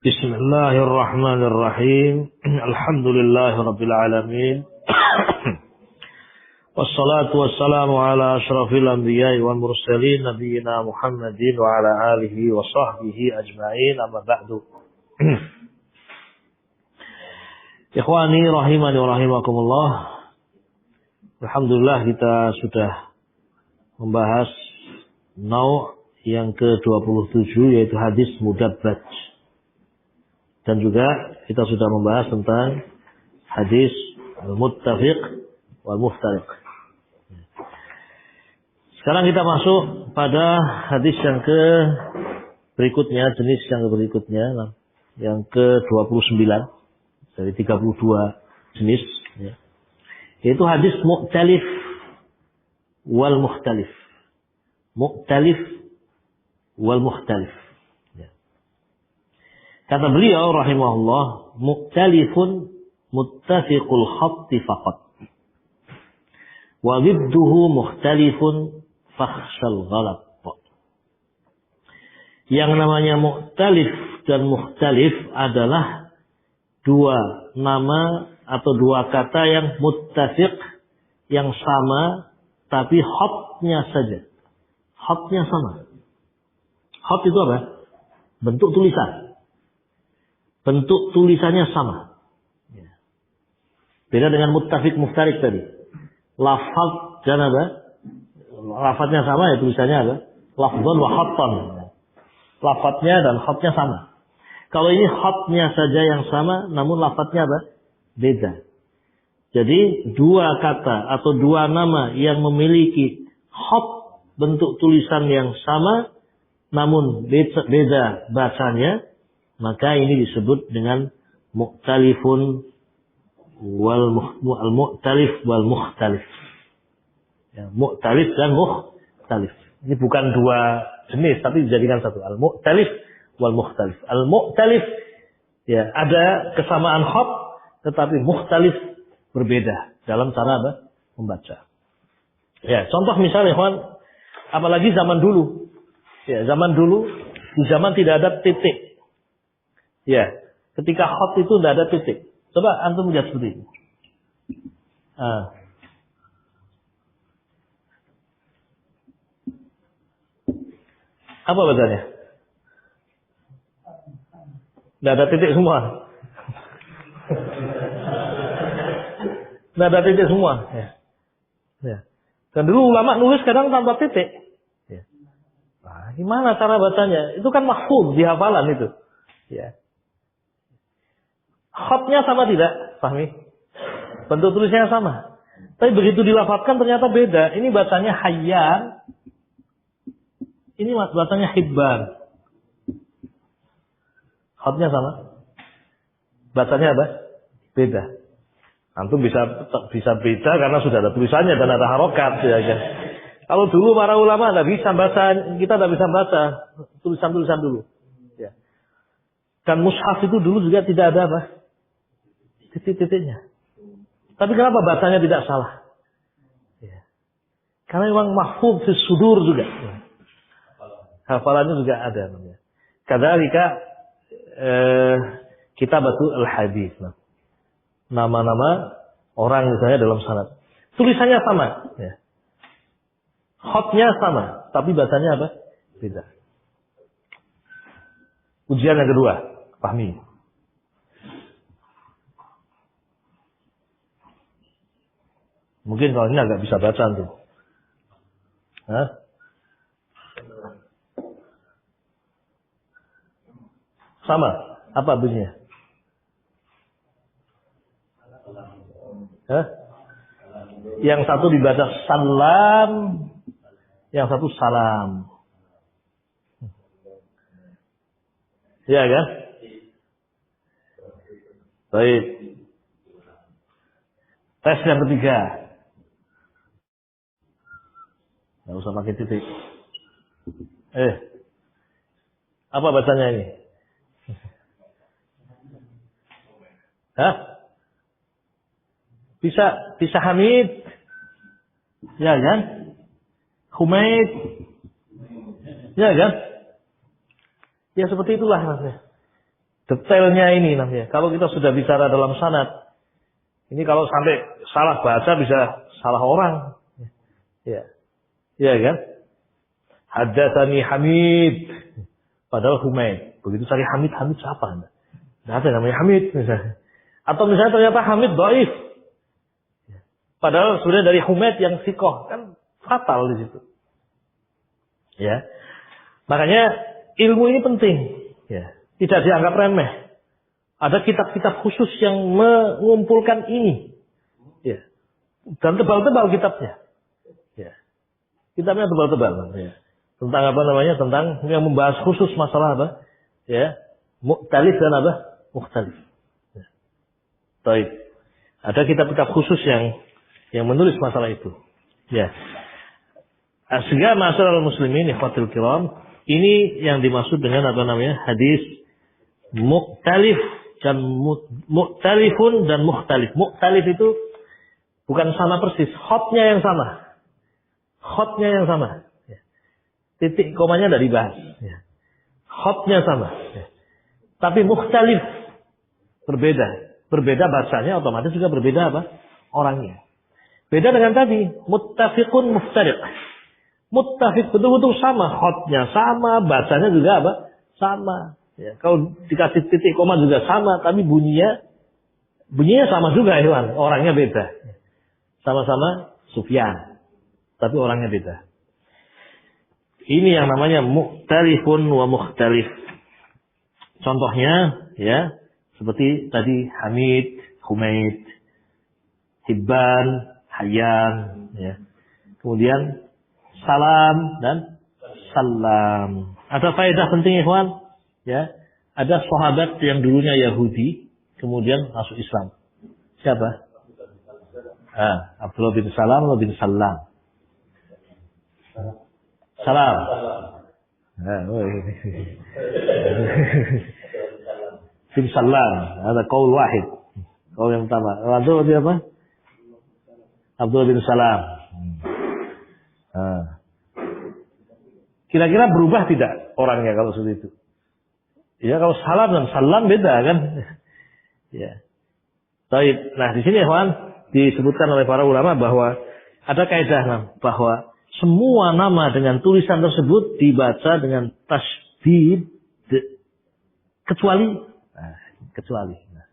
Bismillahirrahmanirrahim. Alhamdulillahirabbil alamin. Wassalatu wassalamu ala asyrafil anbiya'i wal mursalin nabiyina Muhammadin wa ala alihi wa sahbihi ajma'in. Amma ba'du. Ikhwani rahimani wa rahimakumullah. Alhamdulillah kita sudah membahas nau' yang ke-27 yaitu hadis mudabbaj. Dan juga kita sudah membahas tentang hadis al-muttafiq wal-muftariq. Sekarang kita masuk pada hadis yang berikutnya, jenis yang berikutnya, yang ke-29 dari 32 jenis, yaitu hadis mu'talif wal-mukhtalif. Mu'talif wal-mukhtalif. Kata beliau rahimahullah, mu'talifun muttafiqul khatti faqat. Wa dhidduhu mukhtalifun fakhshal ghalat. Yang namanya mu'talif dan mukhtalif adalah dua nama atau dua kata yang muttafiq, yang sama, tapi khatnya saja. Khatnya sama. Khat itu apa? Bentuk tulisan. Bentuk tulisannya sama. Beda dengan muttafiq muftariq tadi. Lafaz dan apa? Lafaznya sama ya, tulisannya apa? Lafzan wa khattan. Lafaznya dan khatnya sama. Kalau ini khatnya saja yang sama, namun lafaznya apa? Beda. Jadi dua kata atau dua nama yang memiliki khat, bentuk tulisan yang sama, namun beda bacanya, maka ini disebut dengan mu'talifun al-mu'talif wal mukhtalif. Ya, mu'talif dan mukhtalif. Ini bukan dua jenis tapi dijadikan satu. Al-mu'talif wal mukhtalif. Al-mu'talif ya ada kesamaan khat tetapi mukhtalif berbeda dalam cara membaca. Ya, contoh misalnya ikhwan, apalagi zaman dulu. Ya, zaman dulu di zaman tidak ada titik. Ya, ketika khat itu tidak ada titik. Coba antum lihat seperti ini. Apa bacanya? Tidak ada titik semua. Tidak ada titik semua. Ya. Ya. Dan dulu ulama nulis kadang tanpa titik. Ya. Nah, gimana cara bacanya? Itu kan mahfuz di hafalan itu. Ya. Khatnya sama tidak? Fahmi? Bentuk tulisnya sama. Tapi begitu dilafadzkan ternyata beda. Ini bacanya hayyan. Ini bacanya hibban. Khatnya sama. Bacanya apa? Beda. Antum bisa beda karena sudah ada tulisannya dan ada harokat. Ya, kan? Kalau dulu para ulama tidak bisa baca, kita tidak bisa baca tulisan-tulisan dulu. Ya. Dan mushaf itu dulu juga tidak ada apa? Titik-titiknya. Tapi kenapa bacanya tidak salah? Ya. Karena memang mahfuz fi sudur juga. Ya. Hafalannya juga ada namanya. Kadzalika kitabatul al-hadits. Nama-nama orang misalnya dalam sanad. Tulisannya sama, ya. Khatnya sama, tapi bacanya apa? Beda. Ujian yang kedua, pahami. Mungkin kalau ini agak bisa baca tuh. Hah? Sama. Apa bunyinya? Hah? Yang satu dibaca salam, yang satu salam. Ya kan? Baik. Tes yang ketiga. Nggak usah pakai titik. Apa bacanya ini? Hah? Bisa Hamid? Ya kan? Humaid? Ya kan? Ya seperti itulah maksudnya. Detailnya ini namanya. Kalau kita sudah bicara dalam sanad, ini kalau sampai salah baca bisa salah orang. Ya. Ya kan? Haddatsani Hamid. Padahal Humaid. Begitu cari Hamid siapa? Nggak ada namanya Hamid misalnya. Atau misalnya ternyata Hamid dhaif. Padahal sudah dari Humaid yang sikoh. Kan fatal di situ. Ya. Makanya ilmu ini penting. Ya. Tidak dianggap remeh. Ada kitab-kitab khusus yang mengumpulkan ini. Ya. Dan tebal-tebal kitabnya. Ya. Kitabnya tebal-tebal. Ya. Tentang apa namanya? Tentang yang membahas khusus masalah apa? Ya. Mukhtalif dan apa? Mukhtalif. Ya. Baik. Ada kitab-kitab khusus yang menulis masalah itu. Ya. Sehingga masalah muslimin ikhwatul kiram, ini yang dimaksud dengan apa namanya? Hadis mukhtalif dan mukhtalifun dan mukhtalif. Mukhtalif itu bukan sama persis, khotnya yang sama. Khotnya yang sama. Ya. Titik komanya tidak dibahas. Ya. Khotnya sama. Ya. Tapi mukhtalif berbeda. Berbeda bacanya, otomatis juga berbeda apa? Orangnya. Beda dengan tadi, muttafiqun muftariq. Muttafiq betul-betul sama, khotnya sama, bacanya juga apa? Sama. Ya, kalau dikasih titik koma juga sama, tapi bunyinya sama juga hewan, orangnya beda. Sama-sama Sufyan, tapi orangnya beda. Ini yang namanya mukhtalifun wa mukhtalif. Contohnya, ya, seperti tadi Hamid, Humaid, Hibban, Hayyan, ya. Kemudian Salam dan Salam. Ada faedah penting ikhwan, ya. Ada sahabat yang dulunya Yahudi, kemudian masuk Islam. Siapa? Abdullah bin Salam atau bin Salam? Salam. Bin Salam. Ada qaul wahid. Qaul yang pertama. Itu apa? Abdullah bin Salam. Kira-kira berubah tidak orangnya kalau seperti itu? Ya, kalau Salam dan Salam beda kan? Ya. Baik. Nah, di sini ikhwan disebutkan oleh para ulama bahwa ada kaidah bahwa semua nama dengan tulisan tersebut dibaca dengan tasydid kecuali. Nah.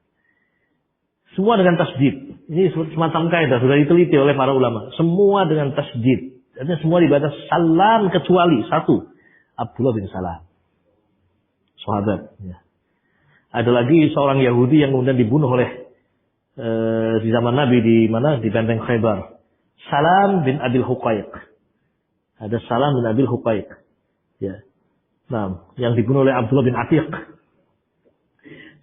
Semua dengan tasydid. Ini semacam kaidah sudah diteliti oleh para ulama. Semua dengan tasydid. Artinya semua dibaca Salam kecuali satu, Abdullah bin Salam. Sahabat. Ya. Ada lagi seorang Yahudi yang kemudian dibunuh oleh di zaman Nabi di mana? Di benteng Khaybar. Salam bin Abil Huqaiq. Ada Salam bin Abil Huqaiq. Ya. Nah, yang dibunuh oleh Abdullah bin Atiq.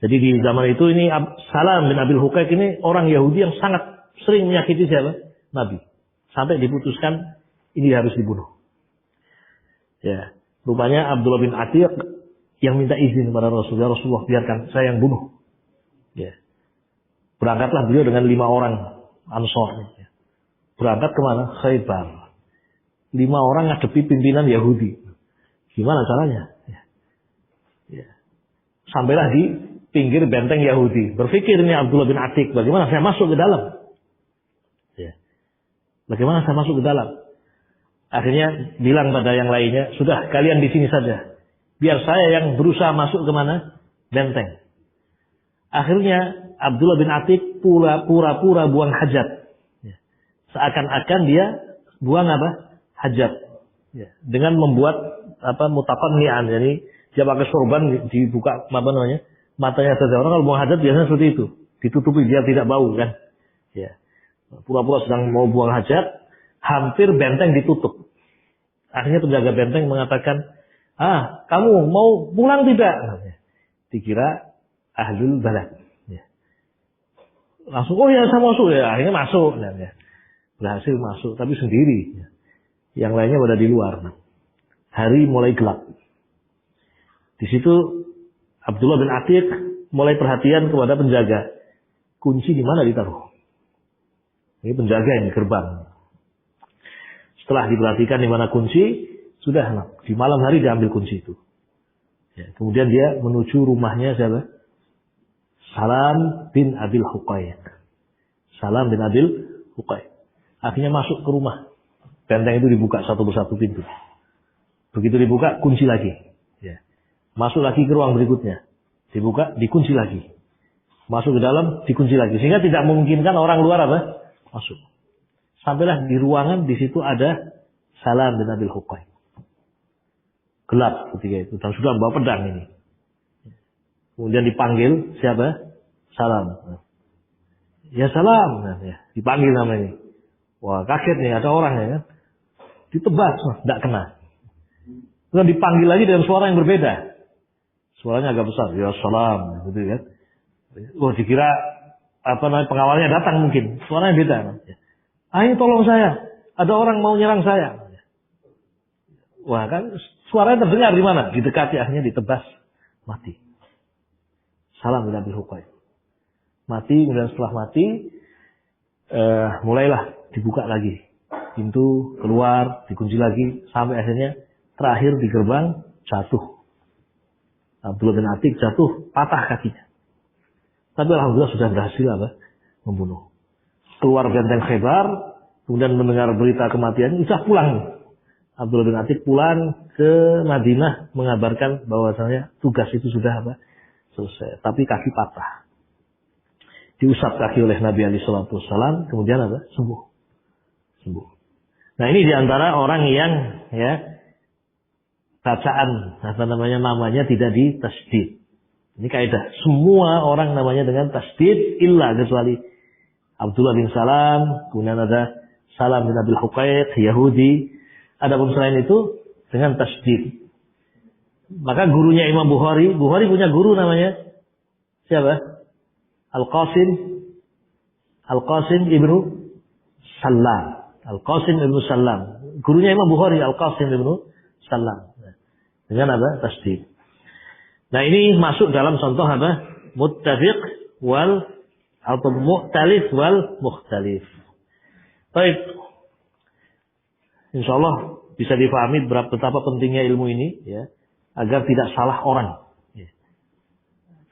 Jadi di zaman itu ini Salam bin Abil Huqaiq ini orang Yahudi yang sangat sering menyakiti siapa? Nabi. Sampai diputuskan ini harus dibunuh. Ya, rupanya Abdullah bin Atiq yang minta izin kepada Rasulullah, biarkan saya yang bunuh. Ya. Berangkatlah beliau dengan 5 orang Ansor. Ya. Berangkat kemana? Khaybar. 5 orang ngadepi pimpinan Yahudi. Gimana caranya? Ya. Ya. Sampailah di pinggir benteng Yahudi. Berpikir ini Abdullah bin Atiq, bagaimana saya masuk ke dalam? Ya. Bagaimana saya masuk ke dalam? Akhirnya bilang pada yang lainnya, sudah kalian di sini saja. Biar saya yang berusaha masuk ke mana? Benteng. Akhirnya Abdullah bin Atiq pura-pura buang hajat. Ya. Seakan-akan dia buang apa? Hajat. Ya. Dengan membuat apa? Mutaqanni'an. Jadi dia pakai sorban dibuka apa namanya? Matanya saja. Orang kalau buang hajat biasanya seperti itu. Ditutupi biar tidak bau kan. Ya. Pura-pura sedang mau buang hajat. Hampir benteng ditutup. Akhirnya penjaga benteng mengatakan, kamu mau pulang tidak? Dikira ahlul balad. Ya. Langsung, oh ya saya masuk ya. Akhirnya masuk. Ya. Berhasil masuk, tapi sendiri. Ya. Yang lainnya pada di luar. Hari mulai gelap. Di situ Abdullah bin Atiq mulai perhatian kepada penjaga. Kunci di mana ditaruh? Ini penjaga yang di gerbang. Setelah diperhatikan di mana kunci, sudah di malam hari dia ambil kunci itu. Ya, kemudian dia menuju rumahnya siapa? Salam bin Abil Huqaiq. Salam bin Abil Huqaiq. Akhirnya masuk ke rumah. Benteng itu dibuka satu persatu pintu. Begitu dibuka, kunci lagi. Ya. Masuk lagi ke ruang berikutnya. Dibuka, dikunci lagi. Masuk ke dalam, dikunci lagi. Sehingga tidak memungkinkan orang luar masuk. Sampailah di ruangan, di situ ada Salam bin Abil Huqaiq. Gelap ketika itu. Dan sudah membawa pedang ini. Kemudian dipanggil, siapa? Salam. Ya Salam. Ya, dipanggil namanya. Wah kaget nih, ada orang ya kan. Ditebas, tidak kena. Kemudian dipanggil lagi dengan suara yang berbeda. Suaranya agak besar. Ya Salam. Gitu kan. Wah dikira pengawalnya datang mungkin. Suaranya beda. Ayo tolong saya. Ada orang mau nyerang saya. Wah kan suaranya terdengar di mana? Didekati, akhirnya ditebas. Mati. Salam bin Abil Huqaiq. Mati, kemudian setelah mati, mulailah dibuka lagi. Pintu keluar, dikunci lagi. Sampai akhirnya terakhir di gerbang jatuh. Abdullah bin Atik jatuh, patah kakinya. Tapi alhamdulillah sudah berhasil membunuh. Keluar benteng Khaybar, kemudian mendengar berita kematian, sudah pulang. Abdullah bin Atik pulang ke Madinah mengabarkan bahwasanya tugas itu sudah selesai. Tapi kaki patah. Diusap kaki oleh Nabi alaihi salatu wassalam, kemudian sembuh. Nah ini diantara orang yang bacaan namanya tidak ditasdid. Ini kaidah. Semua orang namanya dengan tasdid illa kecuali Abdullah bin Salam, kemudian ada Salam bin Abil Huqaiq, Yahudi. Adapun selain itu dengan tasdid. Maka gurunya Imam Bukhari punya guru namanya siapa? Al-Qasim ibnu Sallam. Al-Qasim ibnu Sallam. Gurunya Imam Bukhari Al-Qasim ibnu Sallam. Dengan tasdid. Nah ini masuk dalam contoh muttafiq atau mukhtalif wal mukhtalif. Baik. Insyaallah bisa difahami betapa pentingnya ilmu ini ya, agar tidak salah orang. Ya.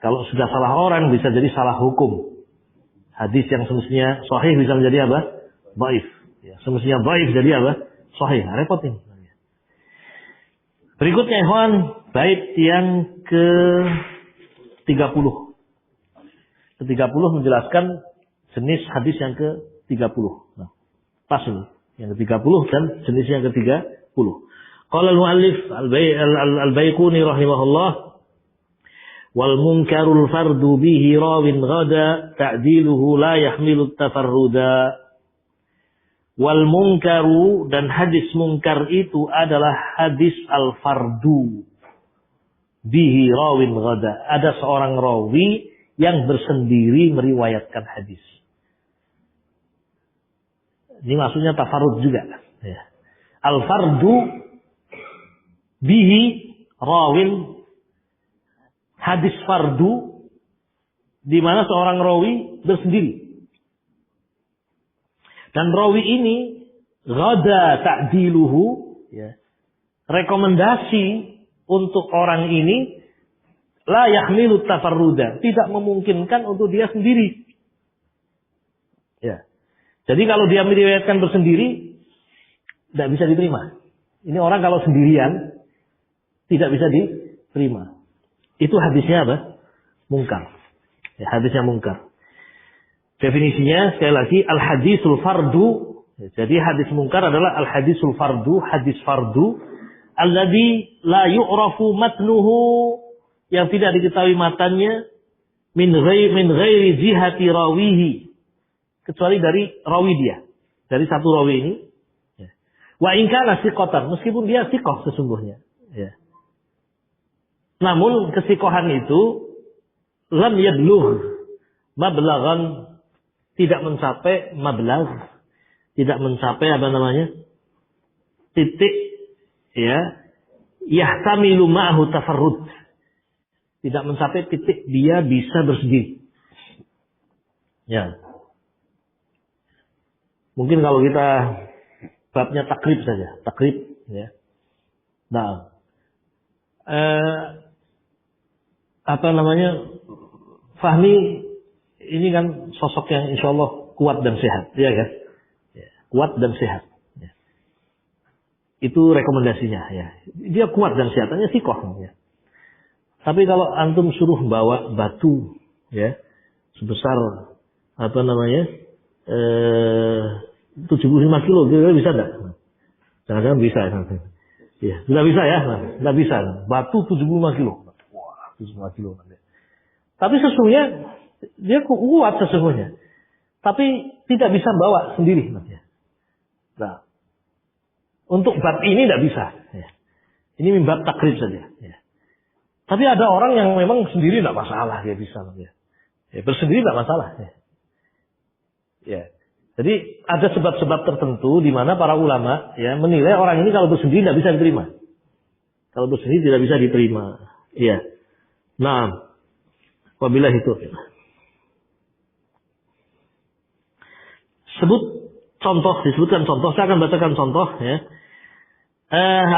Kalau sudah salah orang bisa jadi salah hukum. Hadis yang semestinya sahih bisa menjadi dhaif. Ya, semestinya dhaif jadi sahih. Repot ini. Berikutnya ikhwan, bait yang ke-30. Ke-30 menjelaskan jenis hadis yang ke-30. Nah, pas ini. Yang ke-30 dan jenis yang ke-30. Qala al-muallif al-Baiquni rahimahullah, wal munkarul fardu bihi rawin ghada ta'diluhu la yahmilu at-tafarruda. Wal munkaru, dan hadis munkar itu adalah hadis al-fardu bihi rawin ghada. Ada seorang rawi yang bersendiri meriwayatkan hadis. Ini maksudnya tafarrud juga. Ya. Al-fardu bihi rawin, hadis fardu di mana seorang rawi bersendiri. Dan rawi ini ghada ta'diluhu, ya, rekomendasi untuk orang ini la yahmilu tafarruda, tidak memungkinkan untuk dia sendiri. Ya. Jadi kalau dia meriwayatkan bersendiri tidak bisa diterima. Ini orang kalau sendirian tidak bisa diterima. Itu hadisnya Munkar. Ya, hadisnya munkar. Definisinya sekali lagi al-hadisul fardu. Jadi hadis munkar adalah al-hadisul fardu, hadis fardu alladzi la yu'rafu matnuhu, yang tidak diketahui matanya min ghairi jihati rawihi, kecuali dari rawi dia, dari satu rawi ini. Wa in kana siqatan, meskipun dia siqah sesungguhnya. Ya. Namun kesikohan itu lam yadlugh mablaghan, tidak mencapai mablagh, tidak mencapai titik ya yahtamilu ma'ahu tafarrud, tidak mencapai titik dia bisa bersendiri. Ya. Mungkin kalau kita babnya takrib saja, takrib ya. Nah, Fahmi ini kan sosok yang insya Allah kuat dan sehat, ya kan? Ya, kuat dan sehat. Ya. Itu rekomendasinya, ya. Dia kuat dan sehat, hanya sikoh. Ya. Tapi kalau antum suruh bawa batu, ya, sebesar apa namanya 75 kilo, kira-kira bisa enggak? Jangan-jangan bisa ya. Ya, tidak bisa ya, tidak bisa. Batu 75 kilo. Wah, 75 kilo. Tapi sesungguhnya dia kuat sesungguhnya. Tapi tidak bisa bawa sendiri. Nah, untuk bab ini tidak bisa. Ya. Ini bab takrib saja. Ya. Tapi ada orang yang memang sendiri tidak masalah, dia bisa. Ya. Ya, bersendiri tidak masalah. Ya. Ya. Jadi ada sebab-sebab tertentu di mana para ulama ya menilai orang ini kalau bersendiri tidak bisa diterima. Kalau bersendiri tidak bisa diterima. Iya. Nah, apabila itu disebutkan contoh. Saya akan bacakan contoh ya.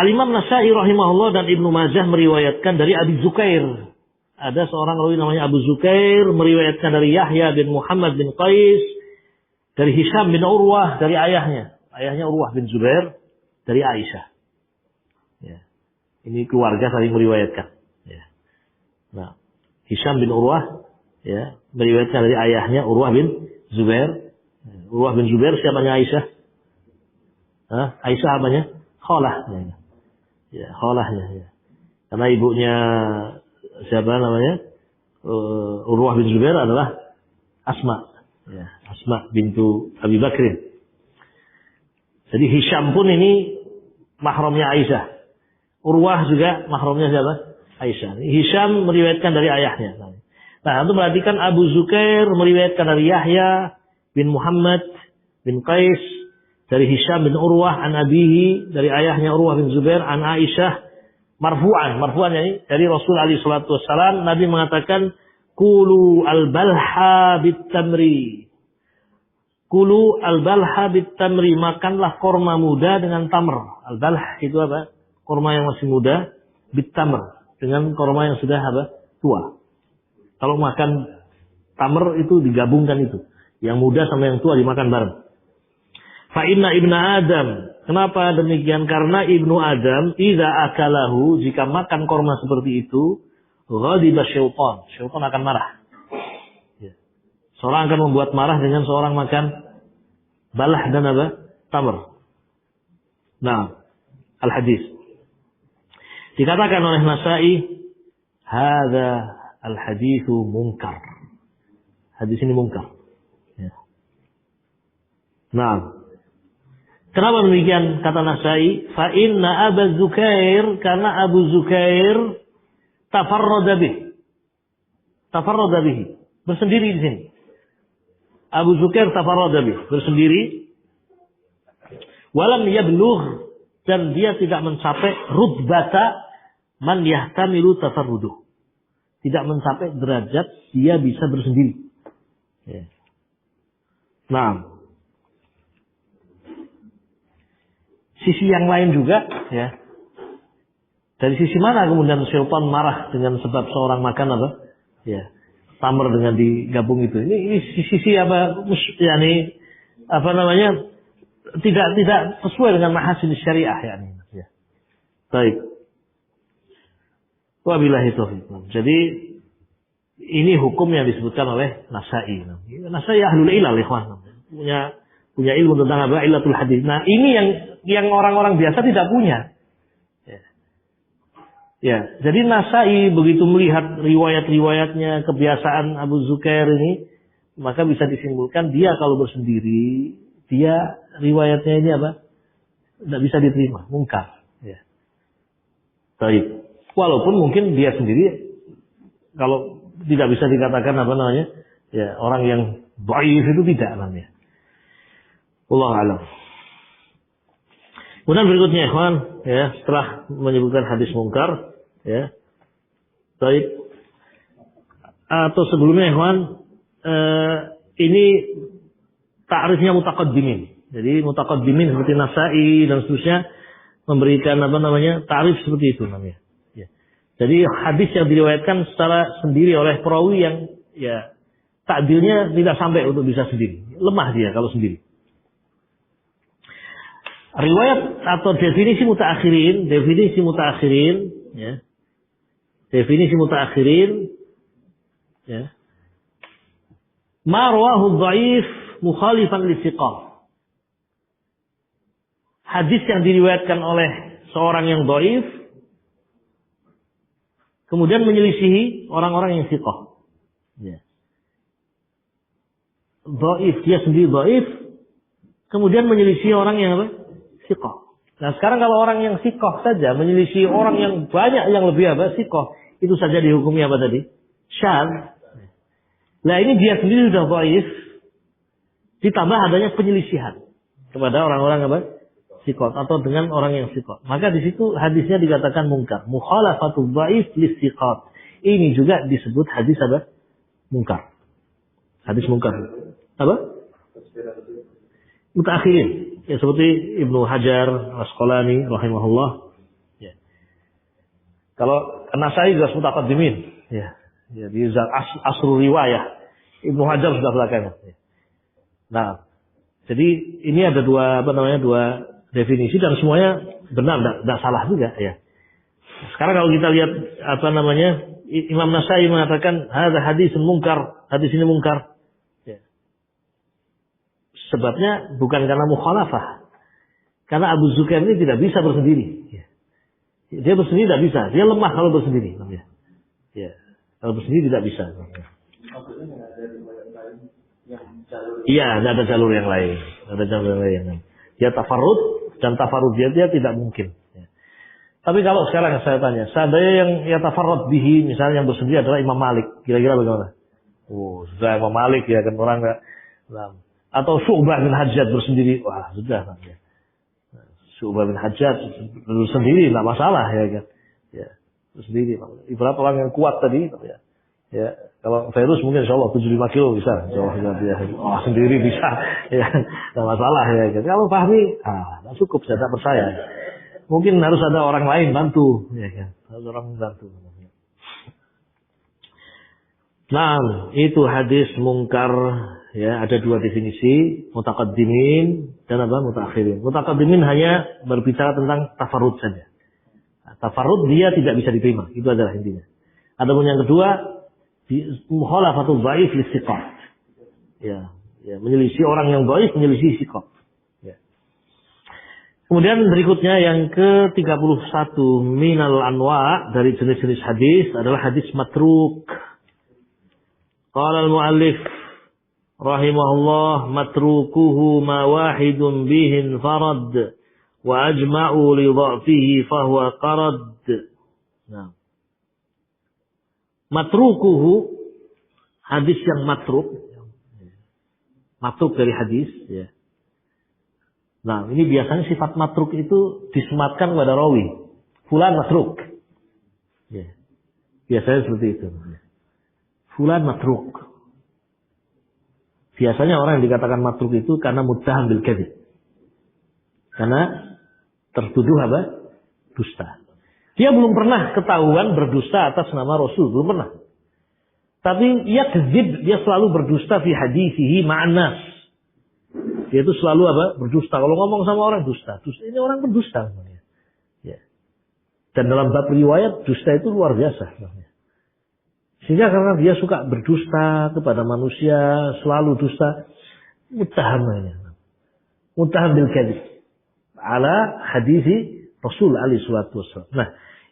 Al-Imam Nasa'i rahimahullah dan Ibnu Majah meriwayatkan dari Abi Zukair. Ada seorang rawi namanya Abu Zukair meriwayatkan dari Yahya bin Muhammad bin Qais. Dari Hisham bin Urwah, dari ayahnya. Ayahnya Urwah bin Zubair, dari Aisyah. Ya. Ini keluarga saling meriwayatkan. Ya. Nah, Hisham bin Urwah, ya, meriwayatkan dari ayahnya Urwah bin Zubair. Urwah bin Zubair siapanya Aisyah? Aisyah apanya? Khalah. Ya, khalahnya. Ya. Karena ibunya siapa namanya? Urwah bin Zubair adalah Asma. Ya, Asma bintu Abi Bakrin. Jadi Hisham pun ini mahramnya Aisyah. Urwah juga mahramnya siapa? Aisyah. Hisham meriwayatkan dari ayahnya. Nah, untuk perhatikan Abu Zukair meriwayatkan dari Yahya bin Muhammad bin Qais dari Hisham bin Urwah an abihi dari ayahnya Urwah bin Zubair an Aisyah marfu'an ini dari Rasul alaihi salatu wassalam Nabi mengatakan Kulu al-balha bit-tamri. Kulu al-balha bit-tamri. Makanlah korma muda dengan tamr. Al-balh itu apa? Korma yang masih muda. Bit-tamr. Dengan korma yang sudah apa? Tua. Kalau makan tamr itu digabungkan itu. Yang muda sama yang tua dimakan bareng. Fa'inna ibna Adam. Kenapa demikian? Karena ibnu Adam. Iza akalahu. Jika makan korma seperti itu. Ghadiba syaitan. Syaitan akan marah. Ya. Seorang akan membuat marah dengan seorang makan balah dan apa? Tamr. Nah, al-hadis. Dikatakan oleh Nasa'i, hadza al-haditsu munkar. Hadis ini munkar. Ya. Nah, kenapa demikian kata Nasa'i? Fa inna Abu Zukair, karena Abu Zukair tafarrada bihi. Bersendiri di sini. Abu Zukair tafarrada bihi. Bersendiri. Walam yablugh. Dan dia tidak mencapai rutbata man yahtamilu tafarruduh. Tidak mencapai derajat dia bisa bersendiri. Ya. Nah. Sisi yang lain juga. Ya. Dari sisi mana kemudian syaitan marah dengan sebab seorang makan apa? Ya, tamr dengan digabung itu. Ini sisi apa? Yani apa namanya? Tidak sesuai dengan mahasin syariah yani. Ya. Baik. Wabillahi taufiq. Jadi ini hukum yang disebutkan oleh Nasa'i. Nasa'i ahlul ilal ikhwan. Punya ilmu tentang apa? Ilatul hadis. Nah, ini yang orang-orang biasa tidak punya. Ya, jadi Nasa'i begitu melihat riwayat-riwayatnya, kebiasaan Abu Zukair ini, maka bisa disimpulkan dia kalau bersendiri, dia riwayatnya ini apa? Tidak bisa diterima, mungkar. Ya. Baik. Walaupun mungkin dia sendiri, kalau tidak bisa dikatakan apa namanya, ya orang yang dhaif itu tidak namanya. Wallahu a'lam. Kemudian berikutnya, ikhwan, ya, setelah menyebutkan hadis mungkar, ya, baik, atau sebelumnya, ikhwan, ini ta'rifnya mutaqaddimin. Jadi mutaqaddimin seperti Nasa'i dan seterusnya memberikan apa namanya ta'rif seperti itu namanya. Ya. Jadi hadis yang diriwayatkan secara sendiri oleh perawi ya takdirnya tidak sampai untuk bisa sendiri. Lemah dia kalau sendiri. Riwayat atau definisi mutaakhirin, ya. Definisi mutaakhirin, ya. Ma rawahu dhaif mukhalifan litsiqah. Hadis yang diriwayatkan oleh seorang yang dhaif kemudian menyelisihi orang-orang yang thiqah. Ya. Dhaif, dia sendiri dhaif, kemudian menyelisihi orang yang apa? Thiqah. Nah sekarang kalau orang yang thiqah saja menyelisihi orang yang banyak yang lebih apa? Thiqah, itu saja dihukumi apa tadi? Syadz. Nah ini dia sendiri sudah dhaif, ditambah adanya penyelisihan kepada orang-orang apa? Thiqah atau dengan orang yang thiqah. Maka di situ hadisnya dikatakan mungkar. Mukhalafatul dhaif lis-thiqat. Ini juga disebut hadis apa? Mungkar. Hadis mungkar. Apa? Mutaakhirin. Ya seperti Ibnu Hajar Al-Asqalani rahimahullah. Ya. Kalau An-Nasai jelas mutaqaddimin. Ya. Ya di asrul riwayah. Ibnu Hajar sudah belakangan. Ya. Nah, jadi ini ada dua definisi dan semuanya benar, tidak salah juga ya. Sekarang kalau kita lihat Imam Nasai mengatakan hadza hadisun munkar, hadis ini mungkar. Sebabnya bukan karena mukhalafah. Karena Abu Zukair ini tidak bisa bersendiri. Dia bersendiri tidak bisa. Dia lemah kalau bersendiri. Ya. Kalau bersendiri tidak bisa. Iya, tidak ada jalur yang lain. Dia tafarrud dan tafarrud dia tidak mungkin. Tapi kalau sekarang saya tanya, seandainya yang ya tafarrud bihi, misalnya yang bersendiri adalah Imam Malik, kira-kira bagaimana? Sudah Imam Malik ya kan orang enggak. Atau Syu'bah bin Hajjaj bersendiri, wah sudah. Syu'bah bin Hajjaj bersendiri, tidak masalah ya kan. Ya, bersendiri. Ibarat orang yang kuat tadi, ya. Kalau virus mungkin insya Allah 75 kilo bisa, insya Allah sendiri bisa, ya, tidak masalah ya kan. Kalau Fahmi, tidak cukup, saya tak percaya. Mungkin harus ada orang lain bantu, ya kan. Harus orang bantu. Nah, itu hadis mungkar. Ya, ada dua definisi, mutaqaddimin dan mutaakhirin. Mutaqaddimin hanya berbicara tentang tafarrud saja. Nah, tafarrud dia tidak bisa diterima, itu adalah intinya. Adapun yang kedua, mukhalafatul dhaif lis-thiqat. Ya, menyelisih orang yang dhaif, menyelisih thiqat. Ya. Kemudian berikutnya yang ke-31 minal anwa dari jenis-jenis hadis adalah hadis matruk. Qala al-muallif rahimahullah matrukuhu ma wahidun bihin farad wa ajma'u li dha'fihi fahuwa qarad. Nah. Matrukuhu, hadis yang matruk dari hadis ya. Nah, ini biasanya sifat matruk itu disematkan kepada rawi. Fulan matruk. Ya. Biasanya seperti itu. Fulan matruk. Biasanya orang yang dikatakan matruk itu karena muttaham bil kadzib. Karena tertuduh apa? Dusta. Dia belum pernah ketahuan berdusta atas nama Rasul, belum pernah. Tapi yakdzib, dia selalu berdusta fi hadisihi ma'nas. Dia itu selalu apa? Berdusta. Kalau ngomong sama orang dusta. Ini orang berdusta namanya. Ya. Dan dalam bab riwayat dusta itu luar biasa namanya. Sehingga karena dia suka berdusta kepada manusia, selalu dusta, muttaham namanya. Muttaham bil kadzib ala hadisi Rasul alaihi salatu wassalam. Nah,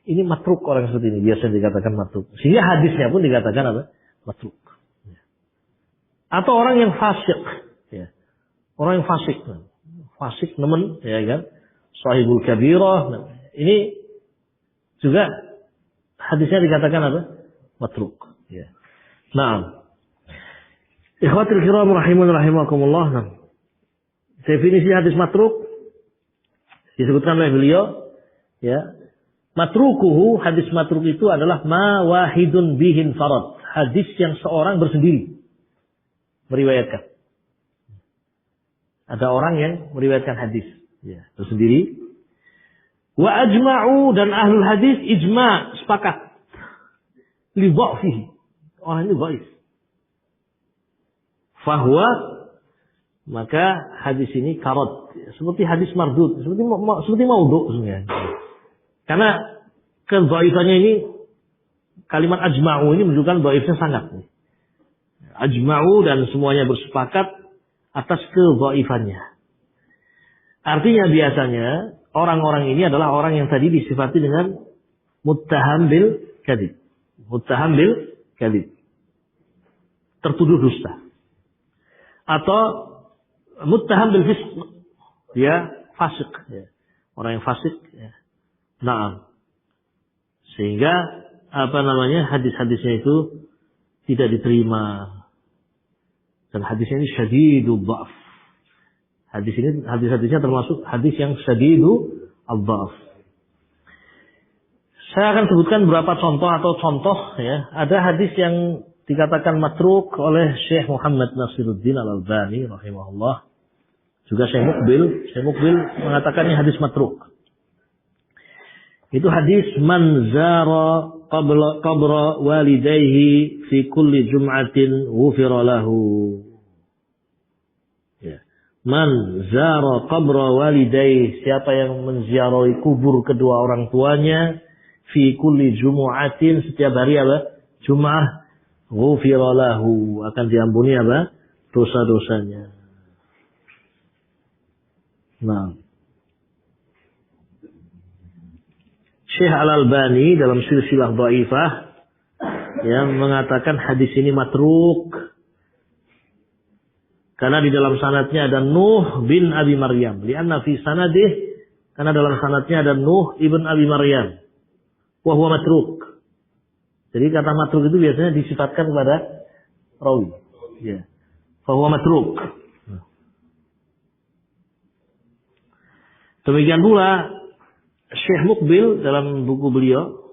ini matruk orang seperti ini biasa dikatakan matruk. Sehingga hadisnya pun dikatakan apa? Matruk. Atau orang yang fasik, ya. Orang yang fasik. Fasik nemen, ya kan? Sahibul kabirah. Nah, ini juga hadisnya dikatakan apa? Matruk. Ya. Nah, ikhwatul kiram rahimun rahimakumullah. Nah, definisi hadis matruk disebutkan oleh beliau, ya. Matrukuhu, hadis matruk itu adalah ma wahidun bihin farad. Hadis yang seorang bersendiri meriwayatkan. Ada orang yang meriwayatkan hadis, ya, bersendiri. Wa ajma'u, dan ahlul hadis ijma' sepakat li dha'fihi. Orang ini dhaif. Fahuwa, maka hadis ini karot, seperti hadis mardud, seperti maudhu sebenarnya. Karena kedhaifannya ini, kalimat ajma'u ini menunjukkan dhaifnya sangat. Ajma'u dan semuanya bersepakat atas kedhaifannya. Artinya biasanya orang-orang ini adalah orang yang tadi disifati dengan muttaham bil kadhib. Muttaham bil kadhib. Tertuduh dusta. Atau muttaham bil fisq. Dia fasik. Ya. Orang yang fasik. Ya. Naam. Sehingga hadis-hadisnya itu tidak diterima. Dan hadisnya ini syadidul dha'f. Hadis-hadisnya termasuk hadis yang syadidul dha'f. Saya akan sebutkan beberapa contoh ya. Ada hadis yang dikatakan matruk oleh Syekh Muhammad Nasiruddin Al-Albani rahimahullah. Juga Syekh Mukbil mengatakannya hadis matruk. Itu hadis man zara qabra walidayhi fi kulli jum'atin ghufira lahu. Ya. Man zara qabra walidayhi, siapa yang menziarahi kubur kedua orang tuanya fi kulli jumu'atin, setiap hari apa? Jum'ah, ghufira lahu, akan diampuni apa? Dosa-dosanya. Nah, Syekh Al-Albani dalam silsilah dhaifah yang mengatakan hadis ini matruk karena di dalam sanadnya ada Nuh bin Abi Maryam. Lianna fi sanadih, karena dalam sanadnya ada Nuh ibn Abi Maryam. Wa huwa matruk. Jadi kata matruk itu biasanya disifatkan kepada rawi. Ya. Fa huwa matruk. Demikian pula Syekh Mukbil dalam buku beliau,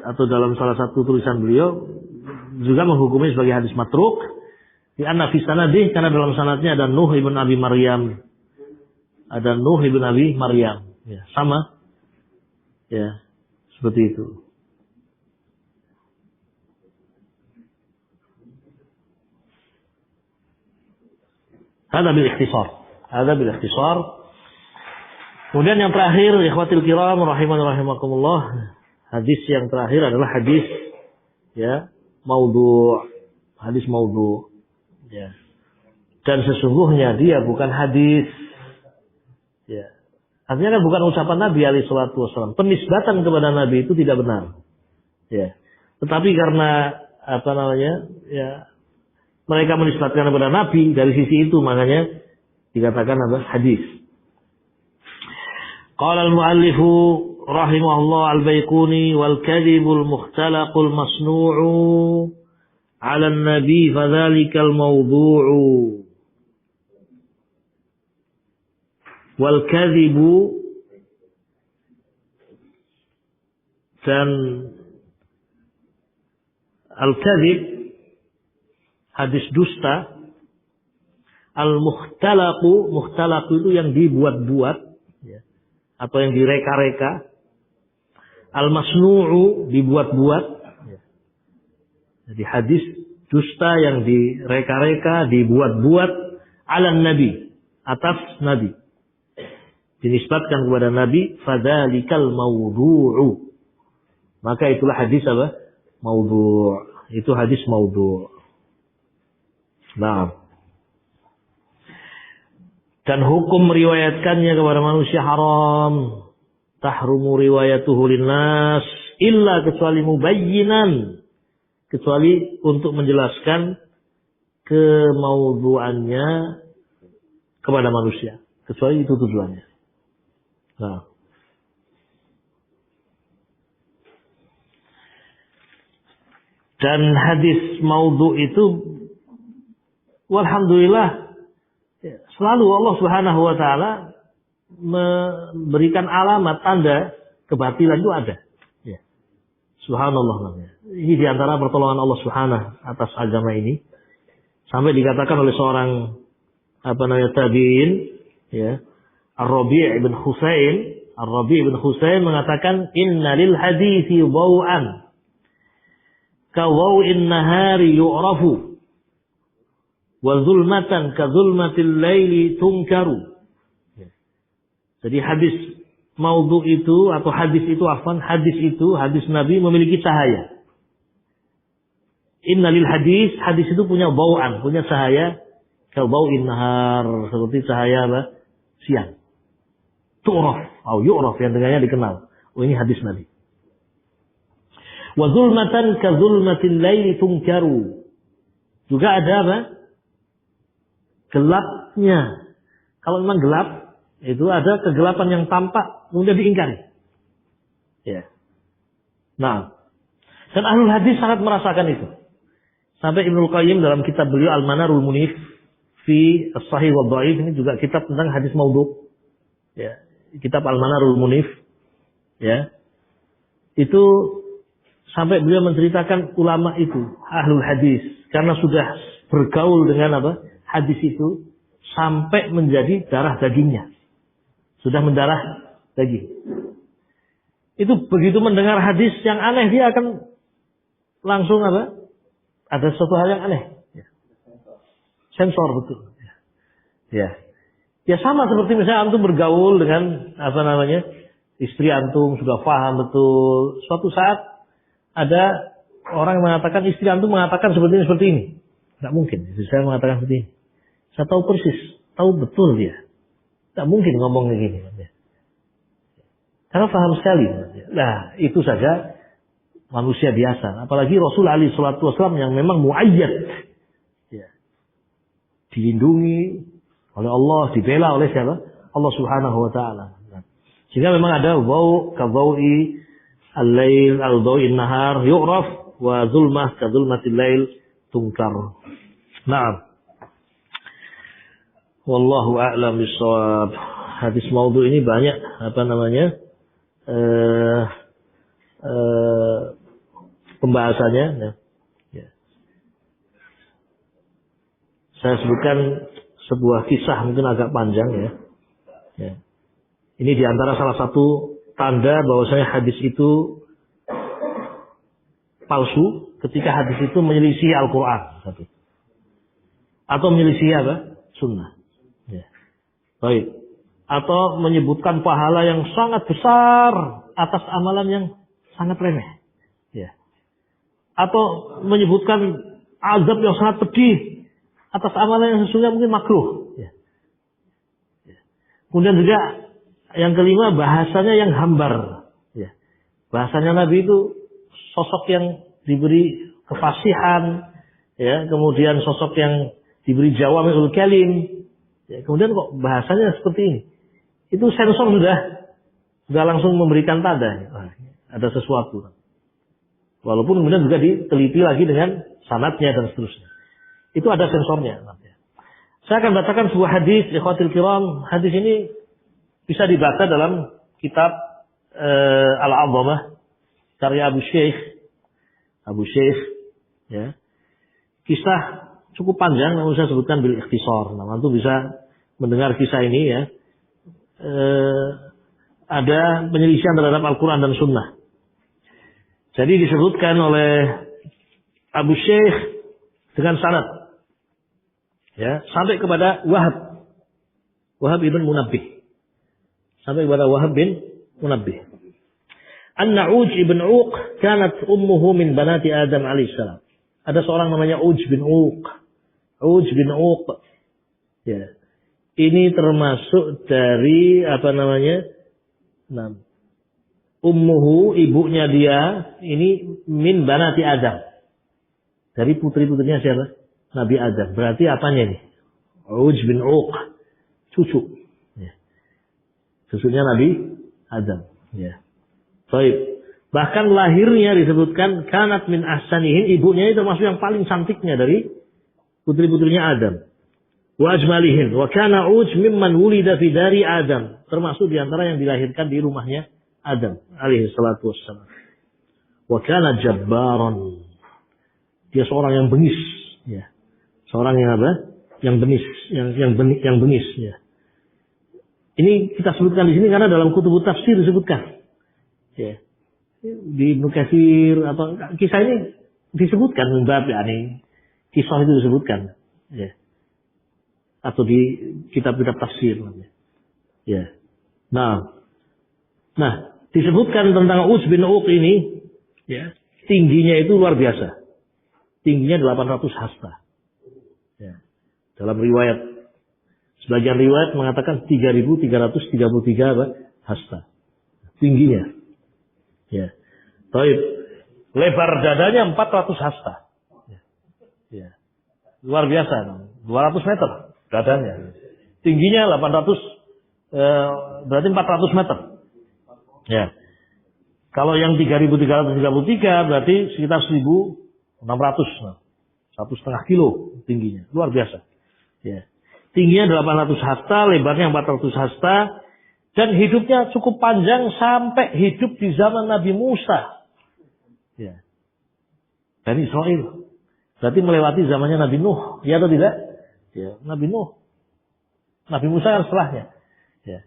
atau dalam salah satu tulisan beliau juga menghukumi sebagai hadis matruk. Di anna fi sanadih, karena dalam sanadnya ada Nuh ibn Abi Maryam. Ada Nuh ibn Abi Maryam. Ya, sama. Ya, seperti itu. Hada bil ikhtisar. Kemudian yang terakhir, ikhwatil kiram rahimakumullah, hadis yang terakhir adalah hadis ya maudhu', hadis maudhu'. Ya. Dan sesungguhnya dia bukan hadis. Ya. Artinya kan bukan ucapan Nabi alaihi salatu wasallam. Penisbatan kepada Nabi itu tidak benar. Ya. Tetapi karena ya mereka menisbatkan kepada Nabi, dari sisi itu makanya dikatakan hadis. Qala al-muallifu rahimahullah al-Baiquni wal kadhibul mukhtalaqul masnu'u 'ala an-nabi fadzalikal mawdu'u. Wal kadhibu, dan al-kadhib hadis dusta, al-mukhtalaqu itu yang dibuat-buat ya, atau yang direka-reka, al-masnu'u dibuat-buat ya. Jadi hadis dusta yang direka-reka, dibuat-buat, ala nabi, atas nabi, dinisbatkan kepada nabi, fadzalikal mawdu'u, maka itulah hadis apa? Maudhu'. Itu hadis maudhu'. Nah, dan hukum meriwayatkannya kepada manusia haram. Tahrumu riwayatuhu linnas illa, kecuali mubayyinan, kecuali untuk menjelaskan kemaudhu'annya kepada manusia, kecuali itu tujuannya. Nah, dan hadis maudhu' itu walhamdulillah selalu Allah Subhanahu wa taala memberikan alamat tanda kebatilan itu ada. Ya. Subhanallah namanya. Ini di antara pertolongan Allah Subhanahu atas agama ini. Sampai dikatakan oleh seorang tabi'in ya, Ar-Rabi' bin Husain mengatakan inna lil hadithi dhaw'an kawawin nahari yu'rafu wa zulmatan ka zulmatil laili tunkaru. Jadi hadis maudhu itu atau hadis Nabi memiliki cahaya. Innalil hadis itu punya bauan, punya cahaya ka bauin nahar, seperti cahaya apa? Siang. Tu'raf atau yu'raf yang dengannya dikenal. Oh, ini hadis Nabi. Wa zulmatan ka zulmatil laili tunkaru. Juga ada apa? Gelapnya. Kalau memang gelap, itu ada kegelapan yang tampak kemudian diingkari. Ya. Nah, dan ahlul hadis sangat merasakan itu. Sampai Ibnul Qayyim dalam kitab beliau Al-Manarul Munif fi As-Sahih wa Dhaif, ini juga kitab tentang hadis maudhu. Ya, kitab Al-Manarul Munif. Ya. Itu sampai beliau menceritakan ulama itu, ahlul hadis, karena sudah bergaul dengan apa? Hadis itu sampai menjadi darah dagingnya. Sudah mendarah daging. Itu begitu mendengar hadis yang aneh, dia akan langsung apa? Ada suatu hal yang aneh. Sensor betul. Ya. Ya sama seperti misalnya antum bergaul dengan apa namanya? Istri antum sudah paham betul. Suatu saat ada orang yang mengatakan istri antum mengatakan seperti ini. Tidak mungkin. Saya mengatakan seperti ini. Saya tahu persis, tahu betul dia. Tak mungkin ngomong begini. Karena paham sekali. Nah, itu saja manusia biasa. Apalagi Rasul alaihi salatu wasallam yang memang muayyad. Ya. Dilindungi oleh Allah, dibela oleh siapa? Allah Subhanahu wa taala. Sehingga memang ada bau kabau'i al-lail al-dhaw'in nahar yu'raf wa zulmah ka zulmatil lail tunkar. Naam. Wallahu a'lam bishawab. Hadis maudhu ini banyak apa namanya pembahasannya. Ya. Saya sebutkan sebuah kisah mungkin agak panjang ya. Ya. Ini diantara salah satu tanda bahwasanya hadis itu palsu ketika hadis itu menyelisih Al-Quran satu. Atau menyelisih apa? Sunnah. Ya. Baik. Atau menyebutkan pahala yang sangat besar atas amalan yang sangat remeh. Ya. Atau menyebutkan azab yang sangat pedih atas amalan yang sesungguhnya mungkin makruh. Ya. Ya. Kemudian juga yang kelima, bahasanya yang hambar. Ya. Bahasanya Nabi itu sosok yang diberi kefasihan, ya, kemudian sosok yang diberi jawami'ul kalim. Ya, kemudian kok bahasanya seperti ini. Itu sensor sudah langsung memberikan tanda. Ada sesuatu. Walaupun kemudian juga diteliti lagi dengan sanadnya dan seterusnya. Itu ada sensornya. Saya akan bacakan sebuah hadis, ikhwatil kiram. Hadis ini bisa dibaca dalam kitab Al-Azamah karya Abu Syekh, ya. Kisah cukup panjang, namun saya sebutkan bil ikhtisar. Nah, antum bisa mendengar kisah ini ya. Ada penyelisihan terhadap Al-Quran dan Sunnah. Jadi disebutkan oleh Abu Syekh dengan sanad, ya, sampai kepada Wahab ibn Munabbih. Sampai kepada Wahab bin Munabbih. Anna Uj ibn Uq kanat ummuhu min banati Adam alaihissalam. Ada seorang namanya Uj bin Uq. Ya. Ini termasuk dari apa namanya? Nah, ummuhu, ibunya dia ini min banati Adam. Dari putri-putrinya siapa? Nabi Adam. Berarti apanya ini? Uj bin Uq. Cucu. Cucunya Nabi Adam. Ya. Baik. Bahkan lahirnya disebutkan kanat min ahsanihin, ibunya itu termasuk yang paling cantiknya dari putri-putrinya Adam. Wa ajmalihin. Wa kana Uj mimman wulida fi dari Adam. Termasuk diantara yang dilahirkan di rumahnya Adam alaihi salatu wassalam. Wa kana jabbaran. Dia seorang yang bengis. Ya. Seorang yang apa? Yang bengis. Ya. Ini kita sebutkan di sini karena dalam kutub tafsir disebutkan. Ya. Di Ibnu Katsir, kisah ini disebutkan bab yakni kisah itu disebutkan ya. Atau di kitab-kitab tafsir ya. Nah, disebutkan tentang Uts bin Uq ini ya, tingginya itu luar biasa. Tingginya 800 hasta. Ya. Dalam riwayat, sebagian riwayat mengatakan 3.333 hasta. Tingginya. Ya. Baik. Lebar dadanya 400 hasta. Ya. Luar biasa. 200 meter dadanya. Tingginya 800, berarti 400 meter. Ya. Kalau yang 3.333 berarti sekitar 1.600. 1,5 kilo tingginya. Luar biasa. Ya. Tingginya 800 hasta, lebarnya 400 hasta. Dan hidupnya cukup panjang sampai hidup di zaman Nabi Musa. Ya. Bani Israel. Berarti melewati zamannya Nabi Nuh. Ya atau tidak? Ya, Nabi Nuh. Nabi Musa kan setelahnya. Ya.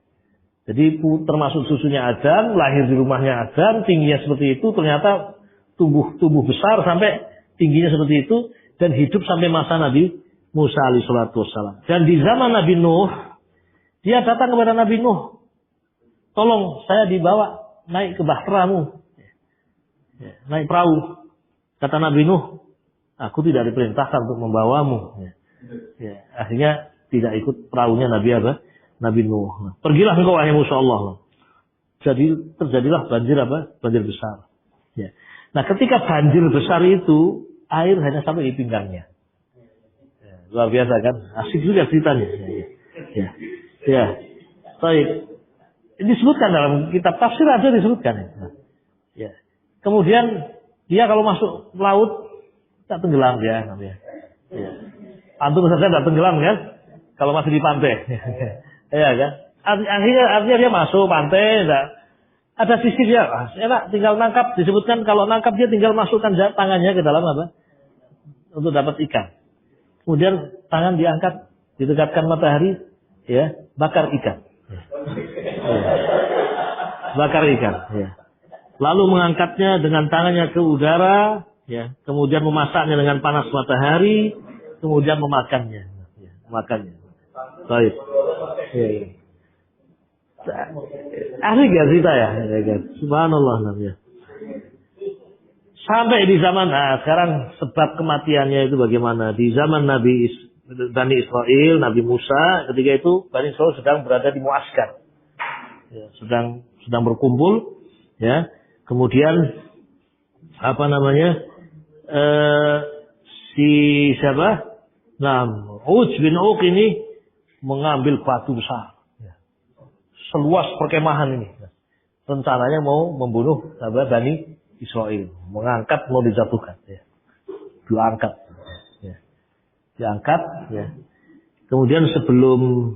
Jadi termasuk susunya Adam, lahir di rumahnya Adam, tingginya seperti itu, ternyata tumbuh besar sampai tingginya seperti itu, dan hidup sampai masa Nabi Musa alaihi salatu wassalam. Dan di zaman Nabi Nuh, dia datang kepada Nabi Nuh. Tolong saya dibawa naik ke bahteramu. Ya, naik perahu. Kata Nabi Nuh, aku tidak diperintahkan untuk membawamu. Ya, akhirnya tidak ikut perahunya Nabi apa? Nabi Nuh. Pergilah engkau wahai Musa Allah. Jadi terjadilah banjir apa? Banjir besar. Ya. Nah, ketika banjir besar itu, air hanya sampai di pinggangnya. Ya, luar biasa kan? Asik juga ceritanya. Ya. Ya. Baik. Disebutkan dalam kitab tafsir ada disebutkan. Ya. Kemudian dia kalau masuk laut tak tenggelam ya namanya. Ya. Antum saja tak tenggelam kan? Kalau masih di pantai. Iya kan? Artinya dia masuk pantai, enggak ada sisi dia. Enak tinggal nangkap, disebutkan kalau nangkap dia tinggal masukkan tangannya ke dalam apa? Untuk dapat ikan. Kemudian tangan diangkat, didekatkan matahari, ya, bakar ikan. Ya. Bakar ikan, ya. Lalu mengangkatnya dengan tangannya ke udara, ya, kemudian memasaknya dengan panas matahari, kemudian memakannya, ya, makannya. Baik. Ya, ya. Asik ya cerita ya, subhanallah namanya. Sampai di zaman, sekarang sebab kematiannya itu bagaimana? Di zaman Bani Israel, Nabi Musa, ketika itu Bani Israel sedang berada di muaskar, ya, sedang berkumpul, ya. Kemudian apa namanya? Siapa? Nah, Uts bin Uq ini mengambil batu besar, ya, seluas perkemahan ini. Rencananya mau membunuh Bani Israel, mengangkat, mau dijatuhkan, ya. Diangkat, ya. Diangkat, ya. Kemudian sebelum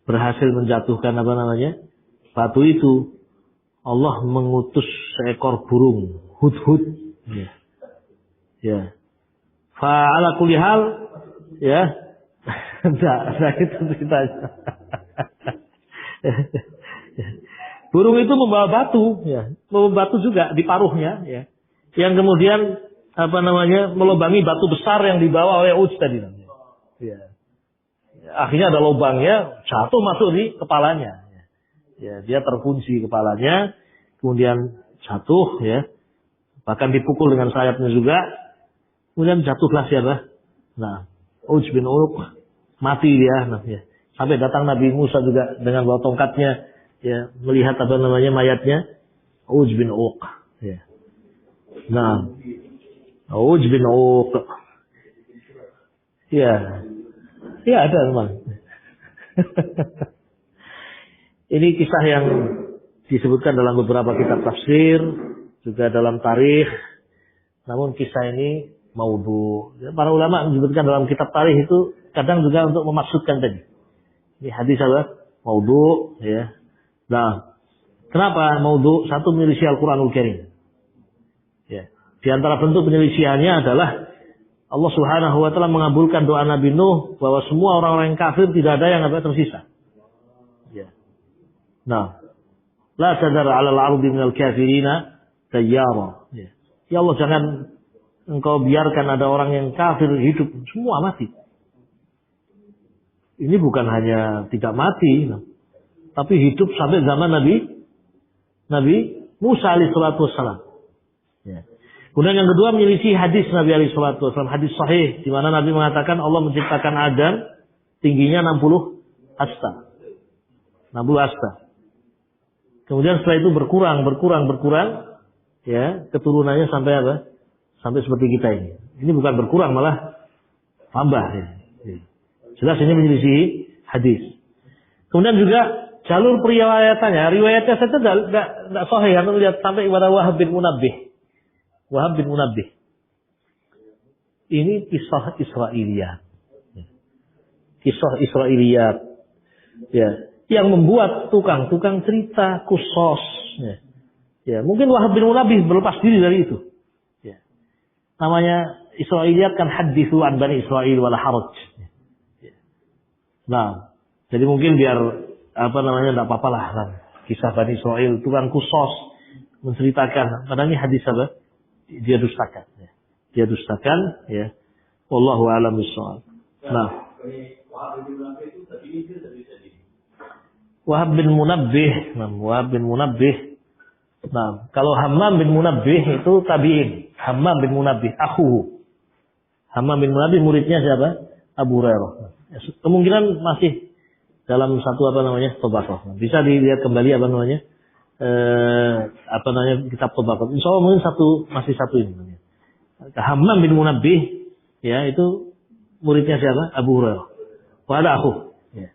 berhasil menjatuhkan apa namanya batu itu, Allah mengutus seekor burung hudhud, ya. Ya. Fa'ala kulli hal, ya. Enggak itu ceritanya. Burung itu membawa batu, ya. Membawa batu juga di paruhnya, ya. Yang kemudian apa namanya melubangi batu besar yang dibawa oleh Uts tadi. Ya. Akhirnya ada lubangnya, jatuh masuk di kepalanya. Ya, dia terkunci kepalanya, kemudian jatuh, ya. Bahkan dipukul dengan sayapnya juga. Kemudian jatuhlah siapa? Nah, Uts bin Uq mati dia, nah, ya. Sampai datang Nabi Musa juga dengan bawa tongkatnya, ya, melihat apa namanya mayatnya Uts bin Uq, ya. Nah, Uts bin Uq, ya, ya ada memang. Ini kisah yang disebutkan dalam beberapa kitab tafsir, juga dalam tarikh. Namun kisah ini maudhu. Para ulama menyebutkan dalam kitab tarikh itu kadang juga untuk memaksudkan tadi. Ini hadis apa? Maudhu, ya. Nah, kenapa maudhu? Satu, menyelisih Al-Quranul Karim. Ya. Di antara bentuk penyelisihannya adalah Allah Subhanahu wa taala mengabulkan doa Nabi Nuh bahwa semua orang-orang yang kafir tidak ada yang tersisa. Ya. Nah, la tadar 'alal 'ardi minal kafirina tayyara. Ya. Ya Allah, jangan engkau biarkan ada orang yang kafir hidup, semua mati. Ini bukan hanya tidak mati, tapi hidup sampai zaman Nabi Musa alaihissalatu wassalam. Ya. Kemudian yang kedua menyelisih hadis Nabi alaihissalatu wassalam, hadis sahih, di mana Nabi mengatakan Allah menciptakan Adam tingginya 60 hasta. 60 hasta. Kemudian setelah itu berkurang, ya, keturunannya sampai apa? Sampai seperti kita ini. Ini bukan berkurang, malah tambah. Ya. Jelas ini menyelisih hadis. Kemudian juga jalur periwayatannya, riwayatnya saja tidak sahih. Anda lihat sampai kepada Wahab bin Munabbih. Wahab bin Munabbih. Ini kisah Israiliyat. Kisah Israiliyat. Ya, yang membuat tukang cerita kusos. Ya, mungkin Wahab bin Munabbih berlepas diri dari itu. Ya. Namanya Israiliyat kan hadithu an Bani Israil wala haraj. Nah, jadi mungkin biar tidak apa-apa lah kan. Kisah Bani Israil, tukang kusos menceritakan. Padahal ini hadis apa? Dia dustakan. Ya. Dia dustakan. Ya. Wallahu a'lam bishawab. Nah, Wahab bin Munabbih. Nah, kalau Hammam bin Munabbih itu tabi'in. Hammam bin Munabbih, akhuhu. Hammam bin Munabbih muridnya siapa? Abu Hurairah. Kemungkinan masih dalam satu Tabaqah. Bisa dilihat kembali kitab Tabaqah. Insya Allah mungkin masih satu ini. Hammam bin Munabbih, ya, itu muridnya siapa? Abu Hurairah. Wa ada akhu. Ya.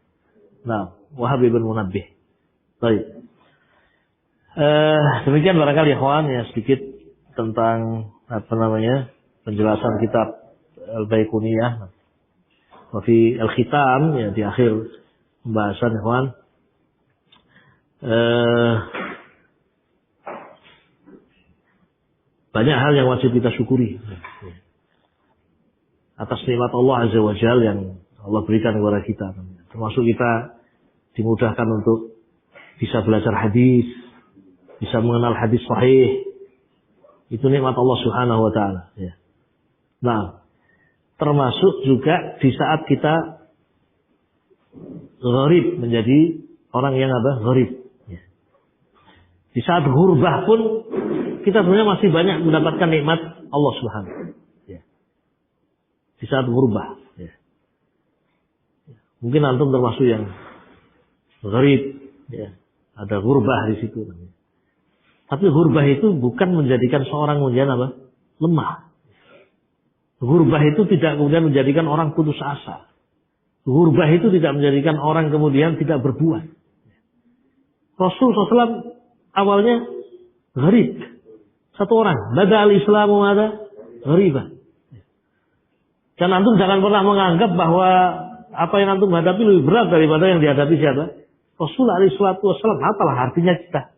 Nah, Wahab bin Munabbih. Baik. Demikian barangkali ikhwan ya sedikit tentang penjelasan kitab Al-Baiquniyah. Fi al-khitam ya di akhir pembahasan ikhwan banyak hal yang wajib kita syukuri atas nikmat Allah Azza wa Jalla yang Allah berikan kepada kita, termasuk kita dimudahkan untuk bisa belajar hadis, bisa mengenal hadis sahih. Itu nikmat Allah Subhanahu wa taala ya. Nah, termasuk juga di saat kita gharib, menjadi orang yang gharib. Ya. Di saat ghurbah pun kita sebenarnya masih banyak mendapatkan nikmat Allah Subhanahu. Ya. Di saat ghurbah. Ya. Mungkin antum termasuk yang gharib. Ya. Ada ghurbah di situ. Tapi ghurbah itu bukan menjadikan seorang menjadi lemah. Ghurbah itu tidak kemudian menjadikan orang putus asa. Ghurbah itu tidak menjadikan orang kemudian tidak berbuat. Rasulullah SAW awalnya gharib. Satu orang. Bada al-Islamu ada ghariban. Dan antum jangan pernah menganggap bahwa apa yang antum hadapi lebih berat daripada yang dihadapi siapa? Rasulullah SAW. Apalah artinya kita.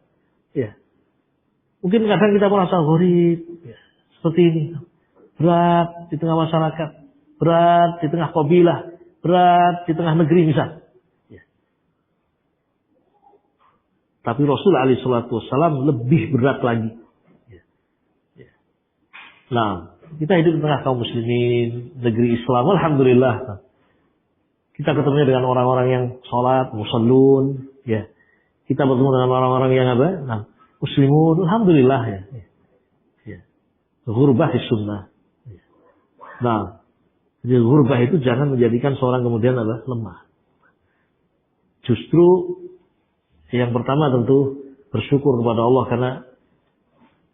Ya. Mungkin kadang kita merasa gharib. Ya. Seperti ini. Berat di tengah masyarakat, berat di tengah kabilah, berat di tengah negeri misal. Ya. Tapi Rasulullah SAW lebih berat lagi. Ya. Ya. Nah, kita hidup di tengah kaum muslimin, negeri Islam, alhamdulillah. Kita ketemu dengan orang-orang yang sholat, musallun, ya. Kita bertemu dengan orang-orang yang muslimun, alhamdulillah ya. Ya. Ghurbah di sunnah. Nah, jadi ghurbah itu jangan menjadikan seorang kemudian lemah. Justru yang pertama tentu bersyukur kepada Allah karena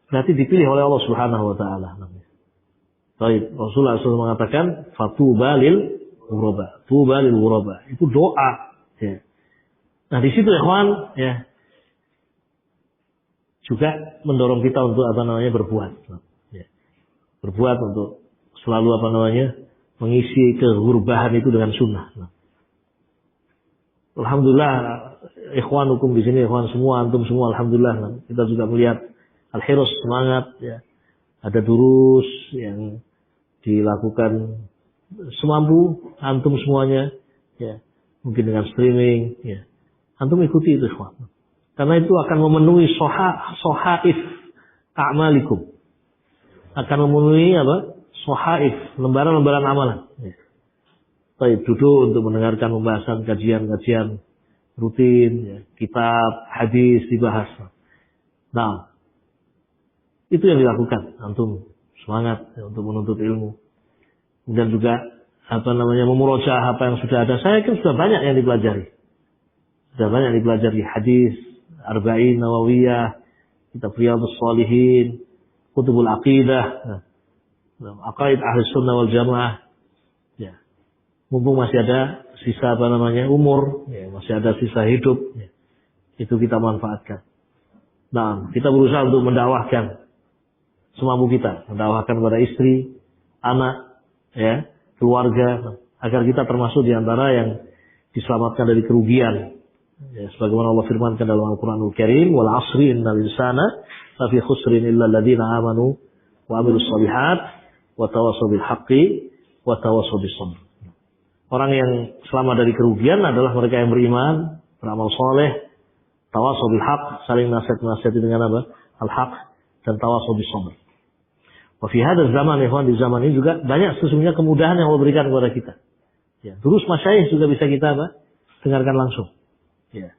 berarti dipilih oleh Allah Subhanahu wa taala. Baik, Rasulullah SAW mengatakan fatuba lil ghuraba. Tuba lil ghuraba. Itu doa, ya. Nah, di situ ikhwan ya juga mendorong kita untuk berbuat. Ya. Berbuat untuk selalu mengisi kegurbahan itu dengan sunnah. Alhamdulillah, ikhwan hukum di sini, ikhwan semua, antum semua, alhamdulillah. Kita juga melihat al-hirus semangat, ya. Ada durus yang dilakukan semampu antum semuanya, ya. Mungkin dengan streaming, ya. Antum ikuti itu, ikhwan. Karena itu akan memenuhi sohaif a'malikum. akan memenuhi apa? Sohaif, lembaran-lembaran amalan. Baik, duduk untuk mendengarkan pembahasan kajian-kajian rutin, ya, kitab, hadis dibahas. Nah, itu yang dilakukan. Antum semangat ya, untuk menuntut ilmu. Kemudian juga memurojaah apa yang sudah ada. Saya kira sudah banyak yang dipelajari. Sudah banyak yang dipelajari hadis, Arba'in Nawawiyah, kitab Riyadhus Shalihin, Kutubul Aqidah, Aqaid Ahli Sunnah wal Jamaah. Ya. Mumpung masih ada sisa umur, ya, masih ada sisa hidup, ya. Itu kita manfaatkan. Nah, kita berusaha untuk mendakwahkan semampu kita, mendakwahkan kepada istri, anak, ya, keluarga, agar kita termasuk di antara yang diselamatkan dari kerugian. Ya, sebagaimana Allah firmankan dalam Al-Qur'anul Karim, "Wal 'asri innal insana lafi khusrin illa alladziina aamanu wa 'amilus shalihat wa tawassaw bil haqqi wa tawassaw bis sabr." Orang yang selamat dari kerugian adalah mereka yang beriman, beramal soleh, tawassaw bil haqq, saling nasihat-nasihati dengan apa? Al-haq, dan tawassaw bis sabr. Wa fi hadzal zaman, ikhwan, di zaman ini juga banyak sesungguhnya kemudahan yang Allah berikan kepada kita. Ya, durus masyayikh juga bisa kita dengarkan langsung. Ya.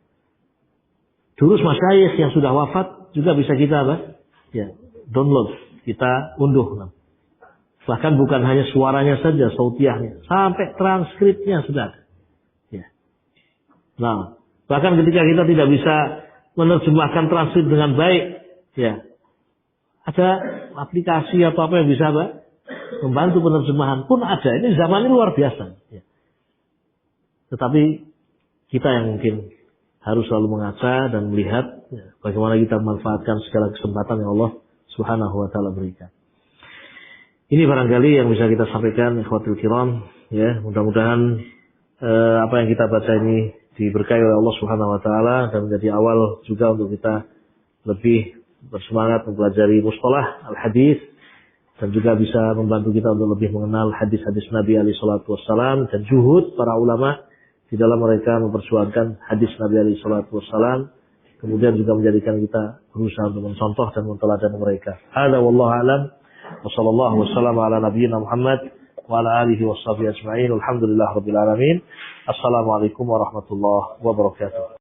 Durus masyayikh yang sudah wafat juga bisa kita ya, download, kita unduh. Bahkan bukan hanya suaranya saja, sautiahnya, sampai transkripnya sudah ada. Ya. Nah, bahkan ketika kita tidak bisa menerjemahkan transkrip dengan baik, ya, ada aplikasi atau apa yang bisa membantu penerjemahan pun ada. Ini zaman ini luar biasa. Ya. Tetapi kita yang mungkin harus selalu mengaca dan melihat ya, bagaimana kita memanfaatkan segala kesempatan yang Allah Subhanahu wa taala berikan. Ini barangkali yang bisa kita sampaikan, ikhwatul kiram, ya, mudah-mudahan apa yang kita baca ini diberkahi oleh Allah Subhanahu wa taala dan menjadi awal juga untuk kita lebih bersemangat mempelajari mustalah al-hadis dan juga bisa membantu kita untuk lebih mengenal hadis-hadis Nabi alaihi salatu wassalam dan juhud para ulama di dalam mereka memperjuangkan hadis Nabi alaihi salatu wassalam, kemudian juga menjadikan kita berusaha untuk mencontoh dan menteladan mereka. Hadza wallahu a'lam. Wa sallallahu wasallam ala nabiyyina Muhammad wa ala alihi washabihi ajma'in. Alhamdulillahirabbil alamin. Assalamualaikum warahmatullahi wabarakatuh.